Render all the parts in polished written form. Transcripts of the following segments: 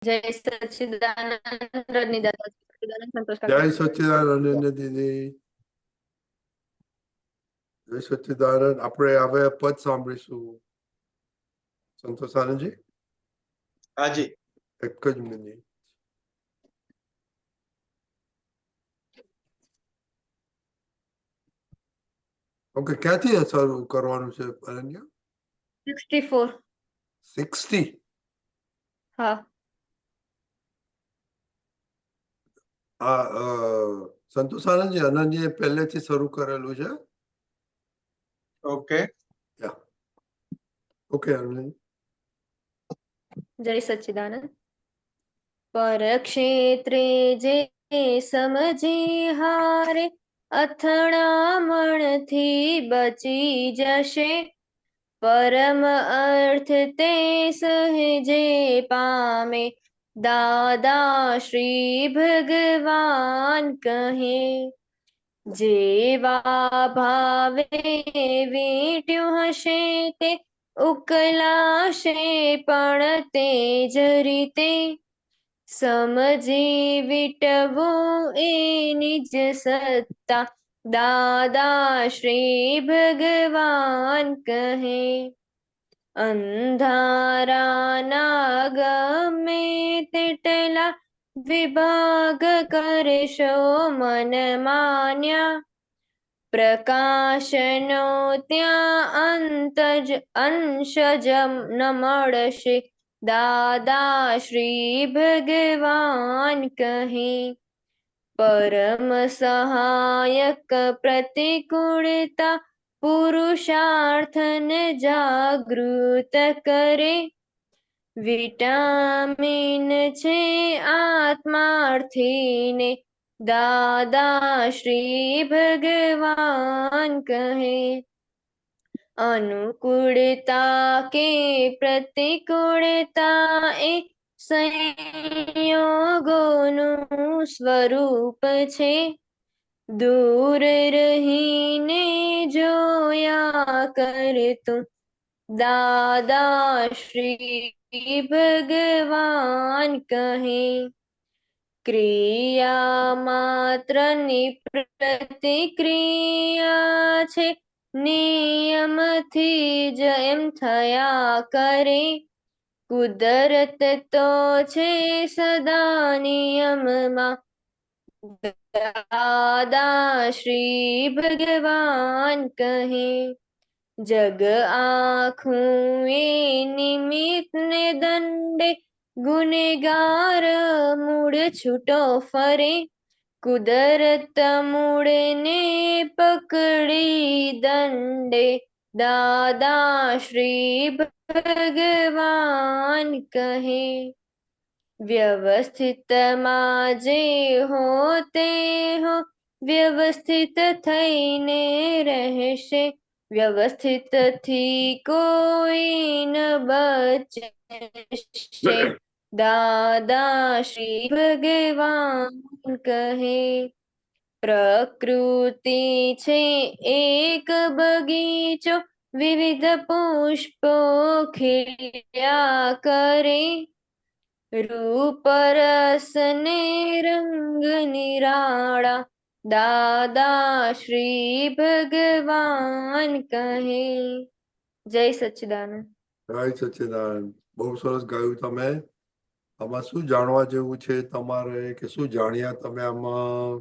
જય સચ્ચિદાનંદ રજનીદાસ સચ્ચિદાનંદ સંતોષ જય કાકા. સચ્ચિદાનંદ દીદી, જય સચ્ચિદાનંદ. આપણે હવે પદ સાંભળીશું. સંતોષ આનંદજી, હાજી. એક જ મિનિટ. ઓકે, ક્યાંથી શરૂ કરવાનું છે અનન્યા? 64. 60. હા. સંતોષ આનંદજી, અનન્યાએ પહેલેથી શરૂ કરેલું છે. ઓકે. ઓકે અનન્યા. જય સચ્ચિદાનંદ. પરક્ષેત્રે જે સમજી હારે અથડામણથી બચી જશે. પરમ અર્થ તે સહેજે પામે દાદા શ્રી ભગવાન કહે. જેવા ભાવે વીંટ્યું હશે તે ઉકલાશે પણ તે જ રીતે. સમજી વિટવું એ નિજ સત્તા દાદા શ્રી ભગવાન કહે. અંધારાના ગમે તેટલા વિભાગ કરશો મન માન્યા. પ્રકાશનો ત્યાં અંશ જ ન મળશે દાદા શ્રી ભગવાન કહે. પરમ સહાયક પ્રતિકૂળતા પુરુષાર્થને જાગૃત કરે. વિટામિન છે આત્માર્થીને દાદા શ્રી ભગવાન કહે. અનુકૂળતા કે પ્રતિકૂળતા એ સંયોગોનું સ્વરૂપ છે. દૂર રહીને જોયા કરતું દાદા શ્રી ભગવાન કહે. ક્રિયા માત્રની પ્રતિક્રિયા છે. નિયમથી જ એમ થયા કરે. કુદરત તો છે સદા નિયમમાં દાદા શ્રી ભગવાન કહે. જગ આખું એ નિમિત્ત ને દંડે ગુનેગાર મૂળ છૂટો ફરે. કુદરત મૂળને પકડી દંડે દાદા શ્રી ભગવાન કહે. વ્યવસ્થિતમાં જે હો તે હો વ્યવસ્થિત થઈને રહેશે. વ્યવસ્થિતથી કોઈ ન બચશે દાદા શ્રી ભગવાન કહે. પ્રકૃતિ છે એક બગીચો વિવિધ પુષ્પો ખીલ્યા કરે. રૂપ રસ ને રંગ નિરાળા દાદા શ્રી ભગવાન કહે. જય સચ્ચિદાનંદ. જય સચ્ચિદાનંદ. બહુ સરસ ગાયું તમે. આમાં શું જાણવા જેવું છે તમારે, કે શું જાણ્યા તમે આમાં?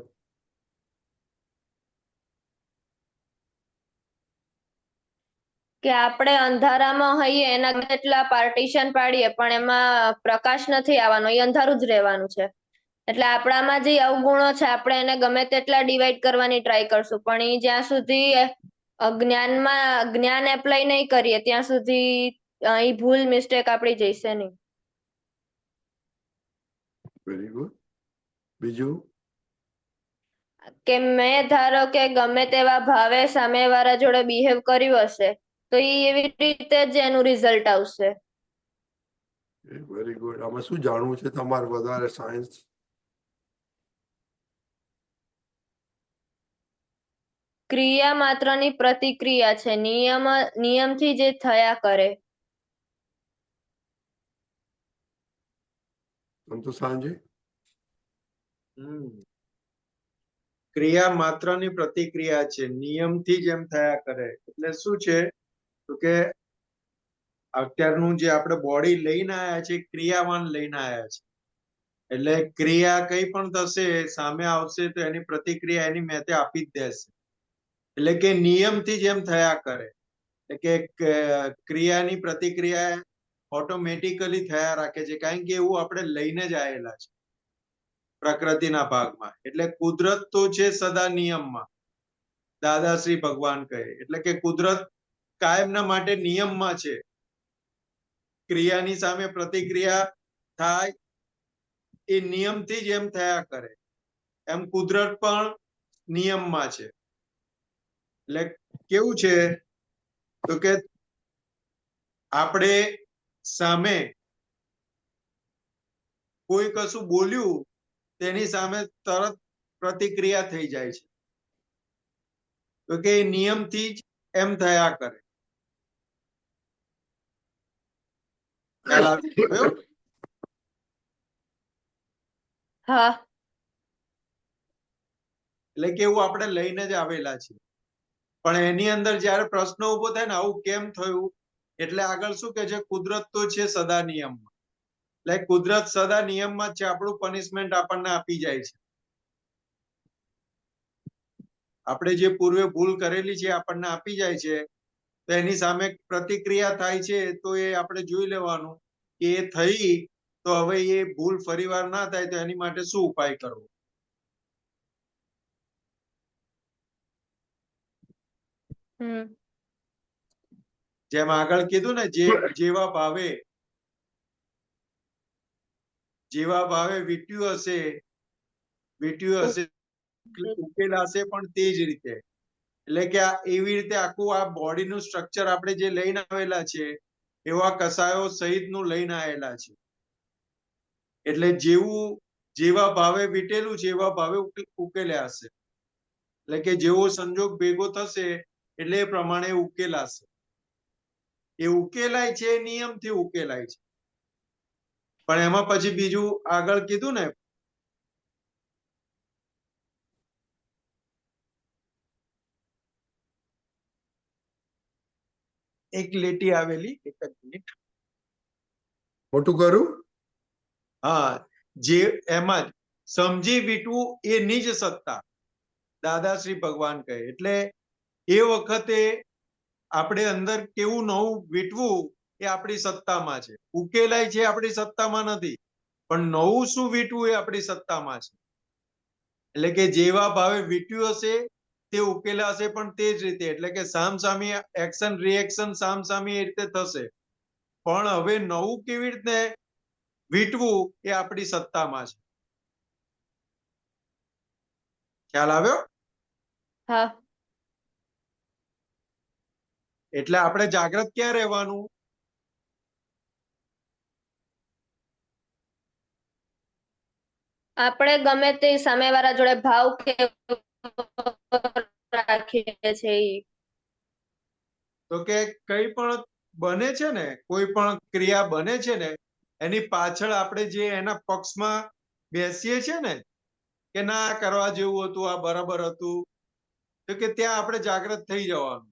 કે આપણે અંધારામાં હોઈએ એના એટલા પાર્ટીશન પાડીએ પણ એમાં પ્રકાશ નથી આવવાનો, એ અંધારું જ રહેવાનું છે. એટલે આપણામાં જે અવગુણો છે આપણે એને ગમે તેટલા ડિવાઈડ કરવાની ટ્રાય કરશું પણ એ જ્યાં સુધી જ્ઞાન એપ્લાય નહીં કરીએ ત્યાં સુધી એ ભૂલ મિસ્ટેક આપણી જઈશે નહીં. Very good. બીજું? કે મેં ધારો કે ગમે તેવા ભાવે સામેવાળા જોડે બિહેવ કર્યું હશે તો એ એવી રીતે જ એનું રિઝલ્ટ આવશે. Very good. આમાં શું જાણવું છે તમારે વધારે સાયન્સ? ક્રિયા માત્રની પ્રતિક્રિયા છે, નિયમથી જે થયા કરે. સંતોષાનજી. ક્રિયા માત્રની પ્રતિક્રિયા છે, નિયમથી જ એમ થયા કરે. એટલે શું છે તો કે અત્યારનું જે આપણે બોડી લઈને આયા છે, ક્રિયાવાન લઈને આયા છે. એટલે ક્રિયા કઈ પણ થશે, સામે આવશે તો એની પ્રતિક્રિયા એની મેતે આપી જ દેશે. એટલે કે નિયમથી જ એમ થયા કરે. એટલે કે ક્રિયાની પ્રતિક્રિયા ઓટોમેટિકલી થયા રાખે છે, કારણ કે એવું આપણે લઈને જ આયેલા છે પ્રકૃતિના ભાગમાં. એટલે કુદરત તો છે સદા નિયમમાં, દાદાશ્રી ભગવાન કહે. એટલે કે કુદરત કાયમના માટે નિયમમાં છે. ક્રિયાની સામે પ્રતિક્રિયા થાય એ નિયમથી જ એમ થયા કરે. એમ કુદરત પણ નિયમમાં છે. એટલે કેવું છે તો કે આપણે સામે કોઈ કશું બોલ્યું, તેની સામે તરત પ્રતિક્રિયા થઈ જાય છે. તો કે નિયમથી જ એમ થયા કરે. ખ્યાલ આવ્યો? હા. એટલે કે એવું આપણે લઈને જ આવેલા છીએ. પણ એની અંદર જયારે પ્રશ્ન ઉભો થાય ને આવું કેમ થયું, એટલે આગળ શું કે છે, કુદરત તો છે સદા નિયમમાં. એટલે કુદરત સદા નિયમમાં જ છે, આપણું પનિશમેન્ટ આપણને આપી જાય છે. આપણે જે પૂર્વે ભૂલ કરેલી છે આપણને આપી જાય છે, તો એની સામે પ્રતિક્રિયા થાય છે. તો એ આપણે જોઈ લેવાનું કે એ થઈ તો હવે એ ભૂલ ફરીવાર ના થાય, તો એની માટે શું ઉપાય કરવો. જેમ આગળ કીધું ને, જેવા ભાવે વીટ્યું હશે ઉકેલાશે પણ તે જ રીતે. એટલે કે એવી રીતે આખું આ બોડીનું સ્ટ્રક્ચર આપણે જે લઈને આવેલા છે, એવા કસાયો સહિતનું લઈને આવેલા છે. એટલે જેવા ભાવે વીટેલું છે એવા ભાવે ઉકેલ્યા હશે. એટલે કે જેવો સંજોગ ભેગો થશે એટલે એ પ્રમાણે ઉકેલાશે. એ ઉકેલાય છે, નિયમથી ઉકેલાય છે. પણ એમાં પછી બીજું આગળ કીધું ને, એક લીટી આવેલી, એક જ મિનિટ. મોટું કરું. હા, જે એમાં જ સમજી વીટવું એ નિજ સત્તા, દાદાશ્રી ભગવાન કહે. એટલે એ વખતે આપણે અંદર કેવું નવું વીટવું એ આપણી સત્તામાં છે. ઉકેલાય છે આપણી સત્તામાં નથી, પણ નવું શું વીટવું એ આપણી સત્તામાં છે. એટલે કે જેવા ભાવે વીટ્યું હશે તે ઉકેલાશે પણ તે જ રીતે. એટલે કે સામસામી એક્શન રિએક્શન સામસામી એ રીતે થશે. પણ હવે નવું કેવી રીતે વીટવું એ આપણી સત્તામાં છે. ખ્યાલ આવ્યો? હા. એટલે આપણે જાગ્રત ક્યાં રહેવાનું? આપણે ગમે તે સામેવાળા જોડે ભાવ કેવો રાખીએ છે ઈ. તો કે કઈ પણ બને છે ને, કોઈ પણ ક્રિયા બને છે ને, એની પાછળ આપણે જે એના પક્ષમાં બેસીએ છીએ ને, કે ના કરવા જેવું હતું, આ બરાબર હતું, તો કે ત્યાં આપણે જાગ્રત થઈ જવાનું.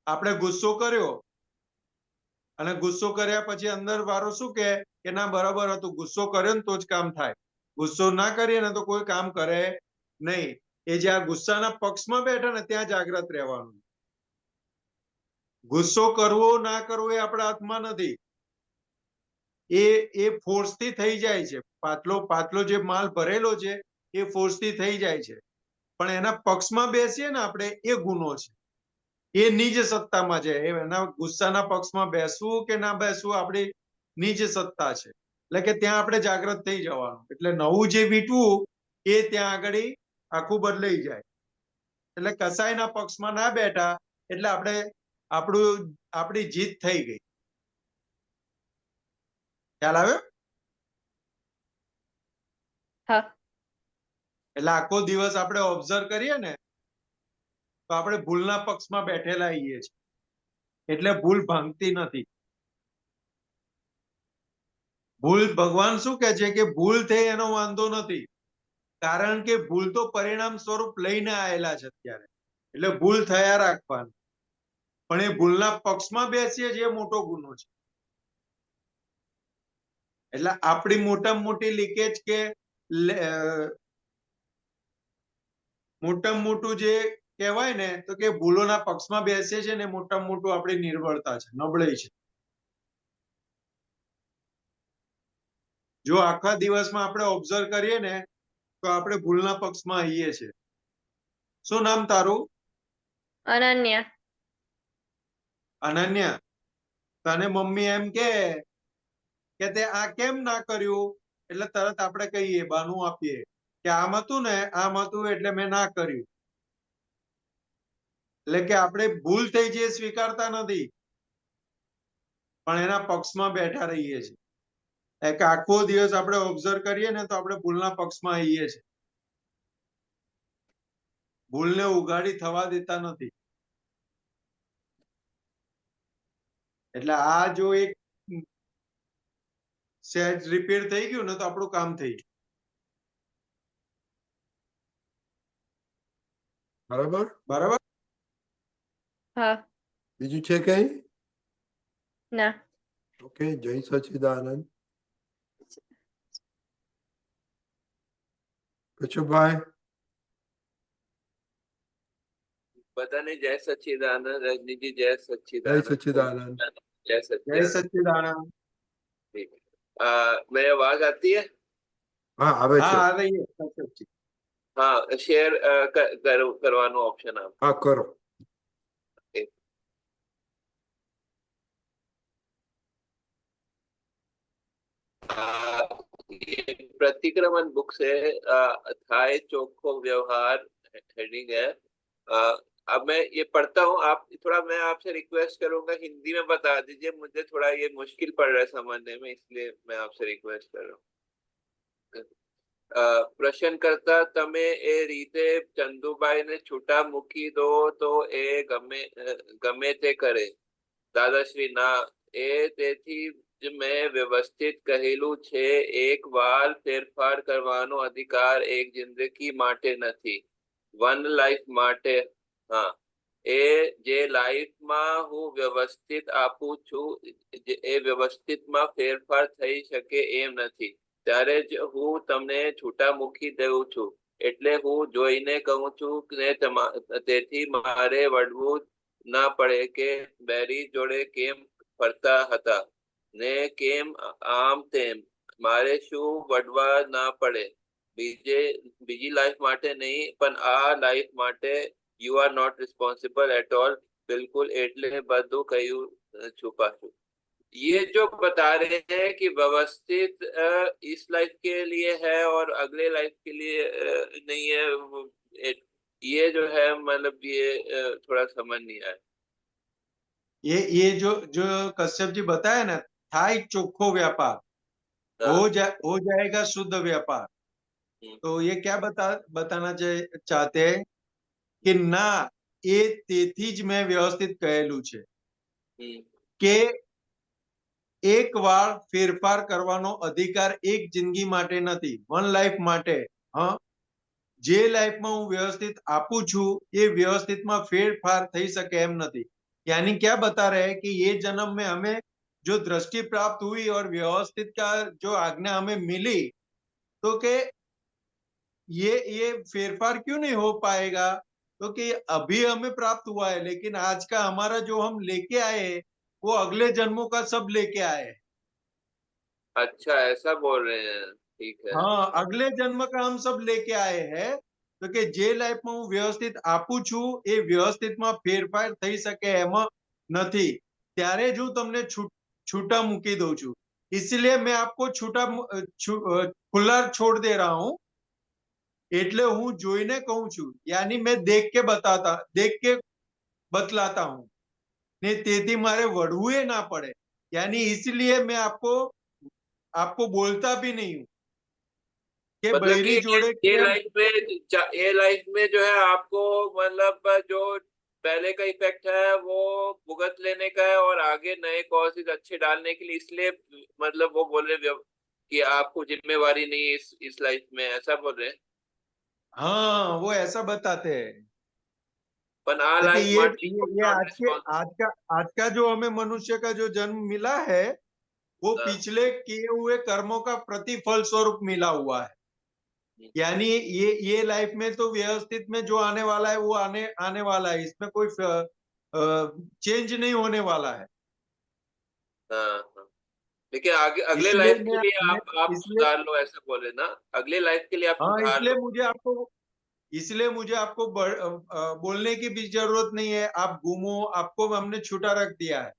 આપણે ગુસ્સો કર્યો અને ગુસ્સો કર્યા પછી અંદર વાળો શું કે ના બરાબર હતું, ગુસ્સો કર્યો ને તો જ કામ થાય, ગુસ્સો ના કરીએ ને તો કોઈ કામ કરે નહીં. એ જ્યાં ગુસ્સાના પક્ષમાં બેઠા ને ત્યાં જાગ્રત રહેવાનું. ગુસ્સો કરવો ના કરવો એ આપણા હાથમાં નથી. એ ફોર્સ થી થઈ જાય છે. પાતળો જે માલ ભરેલો છે એ ફોર્સ થી થઈ જાય છે. પણ એના પક્ષમાં બેસીએ ને આપણે, એ ગુનો છે. એ નિજ સત્તામાં છે. એના ગુસ્સાના પક્ષમાં બેસવું કે ના બેસવું આપણી નિજ સત્તા છે. એટલે કે ત્યાં આપણે જાગ્રત થઈ જવાનું. એટલે નવું જે વીટવું એ ત્યાં આગળ આખું બદલાઈ જાય. એટલે કસાયના પક્ષમાં ના બેઠા એટલે આપણી જીત થઈ ગઈ. ખ્યાલ આવ્યો? હા. એટલે આખો દિવસ આપણે ઓબ્ઝર્વ કરીએ ને તો આપણે ભૂલના પક્ષમાં બેઠેલા આવીએ છીએ. એટલે ભૂલ ભાંગતી નથી. ભૂલ ભગવાન શું કહે છે કે ભૂલ થઈ એનો વાંધો નથી, કારણ કે ભૂલ તો પરિણામ સ્વરૂપ લઈને આવેલા છે અત્યારે, એટલે ભૂલ થયા રાખવાની, પણ એ ભૂલના પક્ષમાં બેસીએ છીએ એ મોટો ગુનો છે. એટલે આપણી મોટામાં મોટી લીકેજ કે મોટામાં મોટું જે કહેવાય ને તો કે ભૂલોના પક્ષમાં બેસીએ છે ને મોટામાં મોટું આપણી નિર્બળતા છે, નબળાઈ છે. જો આખા દિવસમાં આપણે ઓબ્ઝર્વ કરીએ ને તો આપણે ભૂલના પક્ષમાં આવીએ છીએ. શું નામ તારું? અનન્યા. અનન્યા, તને મમ્મી એમ કે તે આ કેમ ના કર્યું, એટલે તરત આપણે કહીએ, બાનું આપીએ કે આમ હતું ને, આમ હતું એટલે મેં ના કર્યું. એટલે કે આપણે ભૂલ થઈ જે સ્વીકારતા નથી, પણ એના પક્ષમાં બેઠા રહીએ છીએ. કે આખો દિવસ આપણે ઓબ્ઝર્વ કરીએ ને તો આપણે ભૂલના પક્ષમાં આવીએ છીએ, ભૂલને ઉઘાડી થવા દેતા નથી. એટલે આ જો એક સહેજ રિપેર થઈ ગયું ને તો આપણું કામ થઈ ગયું. બરાબર? બરાબર. હા. બીજું છે કઈ? ના. ઓકે, જય સચ્ચિદાનંદ. કશુભાઈ? બધાને જય સચ્ચિદાનંદ. રજનીજી જય જય सच्चिदानंद. सच्चिदानंद. जय જય सच्चिदानंद. સચ્ચિદાનંદ. ठीक है। मेरी आवाज आती है? હા આવે હા, છે. આ રહીએ. સચ્ચિ. हाँ, शेयर करवानो ऑप्शन आप। હા કરો. ये प्रतिक्रमण बुक से थाय चोखो व्यवहार हेडिंग है। अब मैं ये पढ़ता हूँ, आप थोड़ा, मैं आपसे रिक्वेस्ट करूंगा हिंदी में बता दीजिए, मुझे थोड़ा ये मुश्किल पड़ रहा है समझने में, इसलिए मैं आपसे रिक्वेस्ट कर रहा हूँ। પ્રશ્ન કરતા તમે એ રીતે ચંદુભાઈને છૂટા મૂકી દો તો એ ગમે તે કરે. દાદાશ્રી ના, એ તેથી જ મેં વ્યવસ્થિત કહેલું છે, એક વાર ફેરફાર કરવાનો અધિકાર એક જિંદગી માટે નથી, વન લાઈફ માટે. હા, એ જે લાઈફમાં હું વ્યવસ્થિત આપું છું એ વ્યવસ્થિતમાં ફેરફાર થઈ શકે એમ નથી, ત્યારે જ હું તમને છૂટા મૂકી દઉં છું. એટલે હું જોઈને કહું છું કે તેથી મારે વળવું ના પડે કે બેરી જોડે કેમ ફરતા હતા ને કેમ આમ તેમ, મારે શું વળવા ના પડે. બીજી લાઈફ માટે નહીં પણ આ લાઈફ માટે you are not responsible at all. बिल्कुल એટલે બધું કહ્યું છુપાશું. ये जो बता रहे हैं कि व्यवस्थित इस लाइफ के लिए है और अगले लाइफ के लिए नहीं है, ये जो है मतलब ये थोड़ा समझ नहीं आया। ये जो कश्यप जी बताया ना, थाई चोखो व्यापार, हो जाएगा शुद्ध व्यापार, तो ये क्या बताना चाहते हैं कि ना, એ તેથી જ મેં વ્યવસ્થિત કહેલું છે કે એક વાર ફેરફાર કરવાનો અધિકાર એક જિંદગી માટે નથી, વન લાઈફ માટે. હા, જે લાઈફમાં હું વ્યવસ્થિત આપું છું એ વ્યવસ્થિતમાં फेरफार થઈ શકે એમ નથી. यानी क्या बता रहे हैं कि ये जन्म में हमें जो दृष्टि प्राप्त हुई और व्यवस्थित का जो आज्ञा हमें मिली, तो के ये फेरफार क्यों नहीं हो पाएगा, तो कि अभी हमें प्राप्त हुआ है, लेकिन आज का हमारा जो हम लेके आए वो अगले जन्मों का सब लेके आए। अच्छा, ऐसा बोल रहे हैं, ठीक है। हाँ, अगले जन्म का हम सब लेके आए हैं, तो કે જે લાઈફમાં હું વ્યવસ્થિત આપું છું એ વ્યવસ્થિતમાં ફેરફાર થઈ શકે એમ નથી, ત્યારે જ હું તમને છૂટા મૂકી દઉં છું. इसलिए मैं आपको खुला छोड़ दे रहा हूं, એટલે હું જોઈને કહું છું, यानी मैं देख के बतलाता हूं ने તેથી મારે વઢવું ના પડે, यानी इसलिए मैं आपको बोलता भी नहीं हूं कि मतलब बहरी कि जोड़े ये लाइफ में जो है आपको मतलब जो पहले का इफेक्ट है वो भुगत लेने का है और आगे नए कॉजेज अच्छे डालने के लिए, इसलिए मतलब वो बोल रहे कि आपको जिम्मेवारी नहीं है इस लाइफ में, ऐसा बोल रहे हैं? हाँ, वो ऐसा बताते हैं। पण आ देखिए लाइफ ये માટે ये ये नॉन आज के रिस्पॉन्स। आज का जो हमें मनुष्य का जो जन्म मिला है, वो पिछले किए हुए कर्मों का प्रतिफल स्वरूप मिला हुआ है। यानी ये लाइफ में तो व्यवस्थित में जो आने वाला है वो आने आने वाला है, इसमें कोई चेंज नहीं होने वाला है। हाँ हाँ, लेकिन आगे अगले इसलिए लाइफ के लिए मैं आप इसलिए सुधार लो, ऐसा बोले ना? अगले लाइफ के लिए आप हाँ, सुधार लो। इसलिए मुझे आपको बोलने की भी जरूरत नहीं है। आप घूमो, आपको हमने छूटा रख दिया है।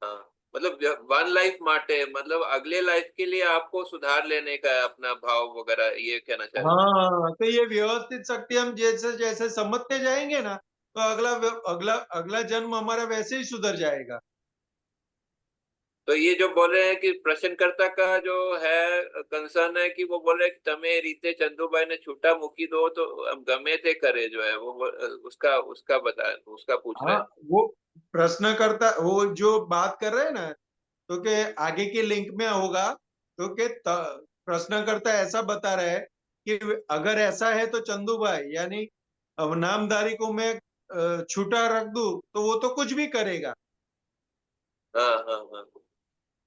हाँ, मतलब वन लाइफ माटे, मतलब अगले लाइफ के लिए आपको सुधार लेने का है अपना भाव वगैरह, ये कहना चाह रहे हैं? हाँ, तो ये व्यवस्थित शक्ति हम जैसे जैसे समझते जाएंगे ना, तो अगला अगला जन्म हमारा वैसे ही सुधर जाएगा। तो ये जो बोल रहे हैं कि प्रश्नकर्ता का जो है कंसर्न है कि वो बोल रहे हैं कि तमे रीते चंदूभाई ने छूटा मूकी दो तो अब गमे ते करे, जो है वो उसका उसका बता, उसका पूछ रहे हाँ, हैं। वो प्रश्नकर्ता वो जो बात कर रहे हैं ना, तो के आगे के लिंक में होगा, तो के प्रश्नकर्ता ऐसा बता रहे हैं कि अगर ऐसा है तो चंदू भाई यानी अब नामधारी को मैं छूटा रख दूं तो वो तो कुछ भी करेगा। हाँ हाँ हाँ,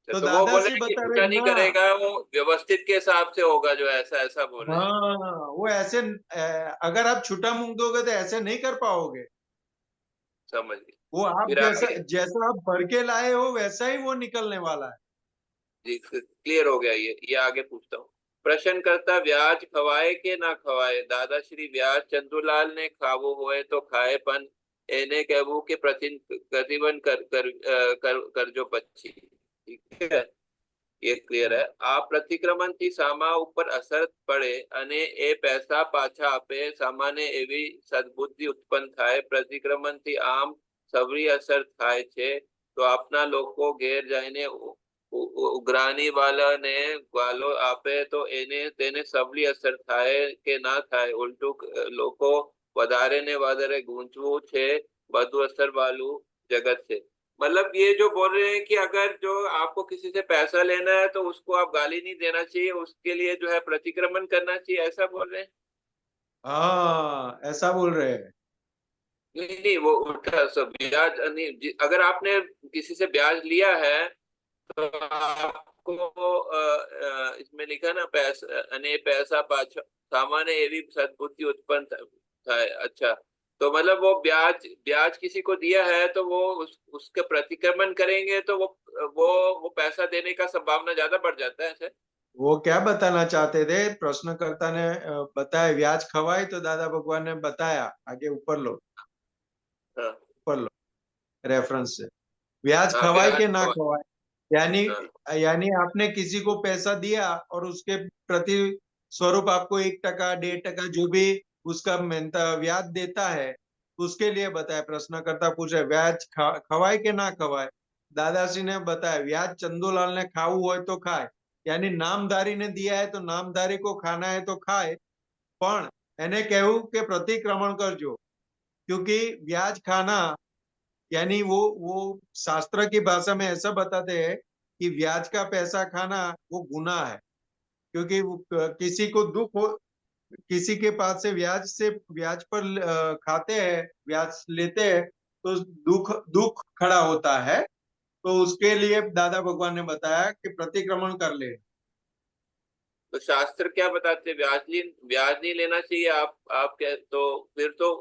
तो तो वो बोले दादाश्री कि बता रहे छूटा नहीं ना। करेगा, वो व्यवस्थित के हिसाब से होगा, जो ऐसा ऐसा बोल रहे हैं। हाँ, वो ऐसे अगर आप छूटा मूंग दोगे तो ऐसे नहीं कर पाओगे। समझ गए। वो आप फिर जैसा आगे जैसा आप भर के लाए हो वैसा ही वो निकलने वाला है। जी, क्लियर हो गया ये आगे पूछता हूँ। प्रश्न करता, ब्याज खवाए के ना खवाए? दादाश्री, ब्याज चंदूलाल ने खावो होए तो खाए, पण એને કહેવું કે પ્રતિબંધ કરજો પછી, ઠીક है, ये क्लियर है। આ પ્રતિક્રમણ થી સામા ઉપર અસર પડે અને એ પૈસા પાછા આપે, સામાન્ય એવી સદબુદ્ધિ ઉત્પન્ન થાય। પ્રતિક્રમણ થી આમ સવરી અસર થાય છે, તો આપના લોકો ઘેર જઈને ઉઘરાણી વાળાને ગાલો આપે તો એને તેને સવલી અસર થાય કે ના થાય? ઉલટું લોકો વધારે ને વધારે ગૂંચવું છે, બધું અસર વાળું जगत से। मतलब ये जो बोल रहे हैं कि अगर जो आपको किसी से पैसा लेना है तो उसको आप गाली नहीं देना चाहिए, उसके लिए जो है प्रतिक्रमण करना चाहिए, ऐसा बोल रहे हैं? हाँ, ऐसा बोल रहे हैं। नहीं नहीं, वो उल्टा सब ब्याज नहीं, अगर आपने किसी से ब्याज लिया है तो आपको इसमें लिखा ना, पैसा अने पैसा पाछा सामान्य एवं सद्बुद्धि उत्पन्न था। अच्छा, तो मतलब वो ब्याज ब्याज किसी को दिया है तो वो उसके प्रतिक्रमण करेंगे तो वो पैसा देने का संभावना ज्यादा बढ़ जाता है ऐसे? वो क्या बताना चाहते थे प्रश्नकर्ता ने बताया ब्याज खवाई, तो दादा भगवान ने बताया आगे हाँ ऊपर लो रेफरेंस से, ब्याज हाँ, खवाई ब्याज के ना खवाई। यानी हाँ यानी आपने किसी को पैसा दिया और उसके प्रति स्वरूप आपको 1%, 1.5% जो भी उसका ब्याज देता है, उसके लिए बताया। प्रश्नकर्ता पूछ रहे ब्याज खवाए के ना खवाए? दादाश्री ने बताया ब्याज चंदूलाल ने खाऊ हो तो खाए, यानी नामधारी ने दिया है तो नामधारी को खाना है तो खाए, પણ એને કહેવું કે પ્રતિક્રમણ કરજો, क्योंकि ब्याज खाना यानी वो शास्त्र की भाषा में ऐसा बताते हैं कि ब्याज का पैसा खाना वो गुनाह है। क्योंकि किसी को दुख हो, किसी के पास से ब्याज पर खाते हैं, ब्याज लेते हैं, तो दुख दुख खड़ा होता है। तो उसके लिए दादा भगवान ने बताया कि प्रतिक्रमण कर ले। तो शास्त्र क्या बताते हैं? ब्याज नहीं लेना चाहिए, आप क्या, तो फिर तो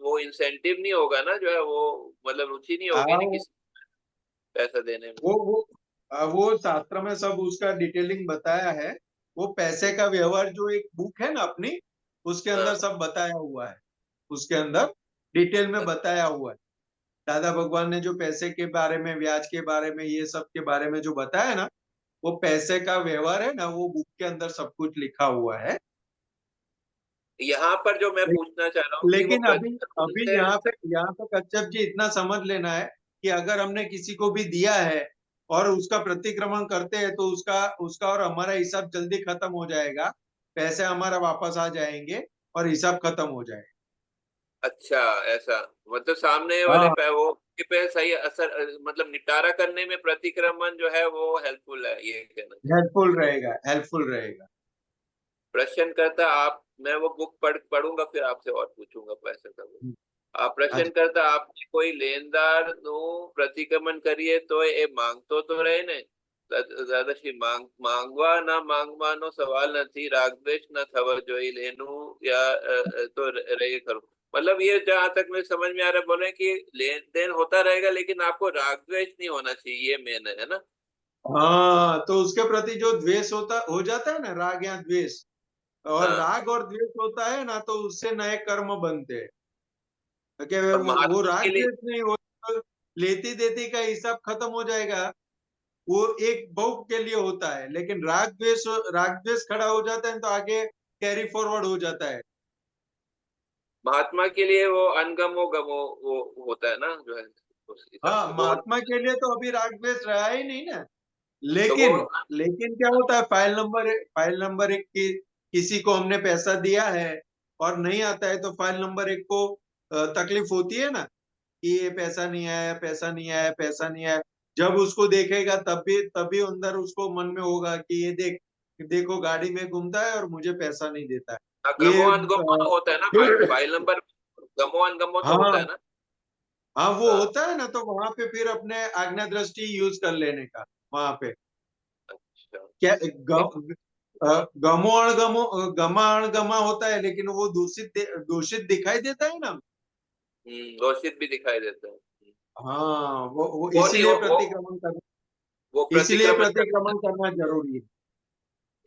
वो इंसेंटिव नहीं होगा ना, जो है वो, मतलब रुचि नहीं होगी ना आओ, किसी पैसा देने में। वो शास्त्र में सब उसका डिटेलिंग बताया है। वो पैसे का व्यवहार जो एक बुक है ना अपनी, उसके अंदर हाँ सब बताया हुआ है। उसके अंदर डिटेल में बताया हुआ है। दादा भगवान ने जो पैसे के बारे में, ब्याज के बारे में, ये सब के बारे में जो बताया ना, वो पैसे का व्यवहार है ना, वो बुक के अंदर सब कुछ लिखा हुआ है। यहाँ पर जो मैं पूछना चाह रहा हूँ कि वो लेकिन अभी प्रतिक्रमण अभी से यहाँ पे कच्छप जी इतना समझ लेना है कि अगर हमने किसी को भी दिया है और उसका प्रतिक्रमण करते हैं तो उसका उसका और हमारा हिसाब जल्दी खत्म हो जाएगा, पैसे हमारा वापस आ जाएंगे और हिसाब खत्म हो जाएगा। अच्छा, ऐसा मतलब सामने वाले हाँ, पे वो पे सही असर मतलब निपटारा करने में प्रतिक्रमण जो है वो हेल्पफुल है, ये कहना चाहिए। हेल्पफुल रहेगा। प्रश्न करता आप, मैं वो बुक पढ़ूंगा फिर आपसे और पूछूंगा पैसे का वो। आप प्रश्न अच्छा। करता आपने કોઈ લેણદાર નું પ્રતિક્રમણ કરીએ તો એ માંગતો તો રહે ને દાદાશ્રી માંગવા ના માંગવાનો સવાલ નથી, રાગદ્વેષ ન થવો જોઈએ લેનું या तो रहे करो, मतलब ये जहां तक मैं समझ में आ रहा है बोले कि लेन देन होता रहेगा लेकिन आपको रागद्वेष नहीं होना चाहिए, ये मेन है ना। हाँ, तो उसके प्रति जो द्वेष हो जाता है ना, राग या द्वेष, और हाँ, राग और द्वेष होता है ना, तो उससे नए कर्म बनते हैं। कि और वो महात्मा राग के लिए द्वेष नहीं हो तो लेती देती का हिसाब खत्म हो जाएगा। वो एक बहु के लिए होता है, लेकिन राग द्वेष खड़ा हो जाता है तो आगे कैरी फॉरवर्ड हो जाता है। महात्मा के लिए वो अनगमो गमो वो होता है ना जो है उस हिसाब हाँ, से वो, महात्मा के लिए तो अभी राग द्वेष रहा ही नहीं ना। तो वो लेकिन क्या होता है, फाइल नंबर 1 की किसी को हमने पैसा दिया है और नहीं आता है, तो फाइल नंबर 1 को तकलीफ होती है ना कि ये पैसा नहीं आया, पैसा नहीं आया, पैसा नहीं आया। जब उसको देखेगा तभी अंदर उसको मन में होगा कि ये देखो गाड़ी में घूमता है और मुझे पैसा नहीं देता है। गमो ये अनगमो होता है ना, फाइल नंबर गमो अनगमो तो होता है हाँ, ना। हाँ, वो हाँ, होता है ना, तो वहां पे फिर अपने आज्ञा दृष्टि यूज कर लेने का वहां पे। अच्छा। क्या गमा अणगमा होता है, लेकिन वो दूषित दिखाई देता है ना। घोषित भी दिखाई देता है। हाँ, वो वो नहीं इसीलिए प्रतिक्रमण करना वो इसीलिए प्रतिक्रमण प्रतिक्रमण करना जरूरी है।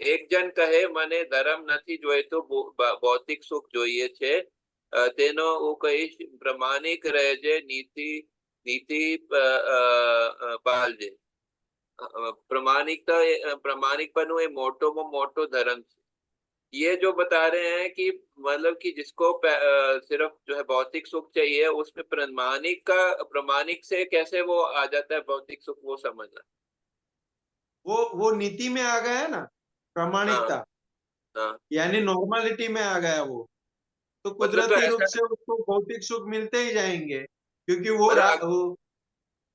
એક જણ કહે મને ધર્મ નથી જોઈતો, ભૌતિક સુખ જોઈએ છે, તેનો હું કહીશ પ્રમાણિક રહેજે, નીતિ નીતિ પાળજે। प्रामाणिकपन ये मोटो मोटो धर्म है। ये जो बता रहे हैं कि मतलब कि जिसको सिर्फ जो है भौतिक सुख चाहिए उसमें प्रामाणिक से कैसे वो आ जाता है भौतिक सुख, वो समझना। वो नीति में आ गया है ना, हाँ, प्रामाणिकता, हाँ, यानी नॉर्मलिटी में आ गया वो। तो मतलब तो कुदरती रूप ऐसा से उसको भौतिक सुख मिलते ही जाएंगे, क्योंकि मतलब वो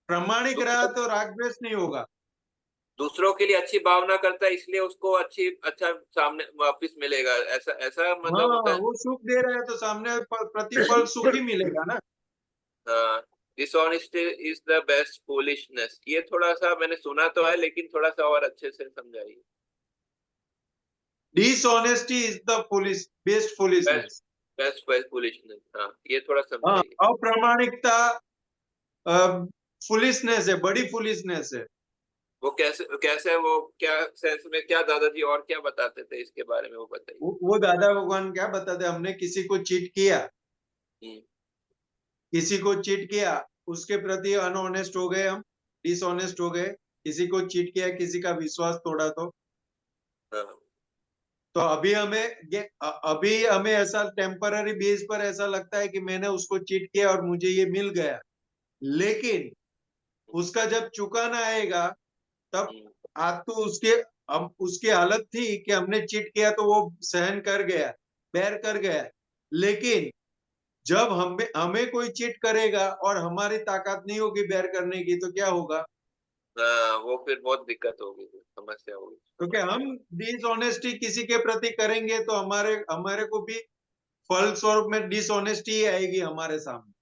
प्रामाणिक रहा दूसरों तो राग द्वेष नहीं होगा। दूसरों के लिए अच्छी भावना करता है इसलिए उसको अच्छा सामने वापस मिलेगा, ऐसा ऐसा मतलब होता हाँ, है। वो सुख दे रहा है तो सामने प्रतिफल सुख ही मिलेगा ना। हाँ, dishonesty is the best foolishness, ये थोड़ा सा मैंने सुना तो है लेकिन थोड़ा सा और अच्छे से समझाइए। Dishonesty is the best best foolishness. Best foolishness, हाँ ये थोड़ा हाँ, समझाइए। अप्रामाणिकता फुलिशनेस है, बड़ी फुलिशनेस है। वो कैसे कैसे वो क्या सेंस में, क्या दादाजी और क्या बताते थे इसके बारे में वो बताइए। वो दादा भगवान क्या बताते, हमने किसी को चीट किया, हम्म, उसके प्रति अनऑनेस्ट हो गए, हम डिसऑनेस्ट हो गए, किसी को चीट किया, किसी का विश्वास तोड़ा, हाँ, तो अभी हमें ऐसा टेम्पररी बेस पर ऐसा लगता है कि मैंने उसको चीट किया और मुझे ये मिल गया। लेकिन उसका जब चुकाना आएगा, तब हम्म, आज तो उसकी हालत थी कि हमने चीट किया तो वो सहन कर गया, बेर कर गया। लेकिन जब हमें कोई चीट करेगा और हमारी ताकत नहीं होगी बेर करने की, तो क्या होगा? हाँ वो फिर बहुत दिक्कत होगी, फिर समस्या होगी, क्योंकि समझ हम गया। डिसऑनेस्टी किसी के प्रति करेंगे तो हमारे हमारे को भी फल स्वरूप में डिसऑनेस्टी ही आएगी हमारे सामने।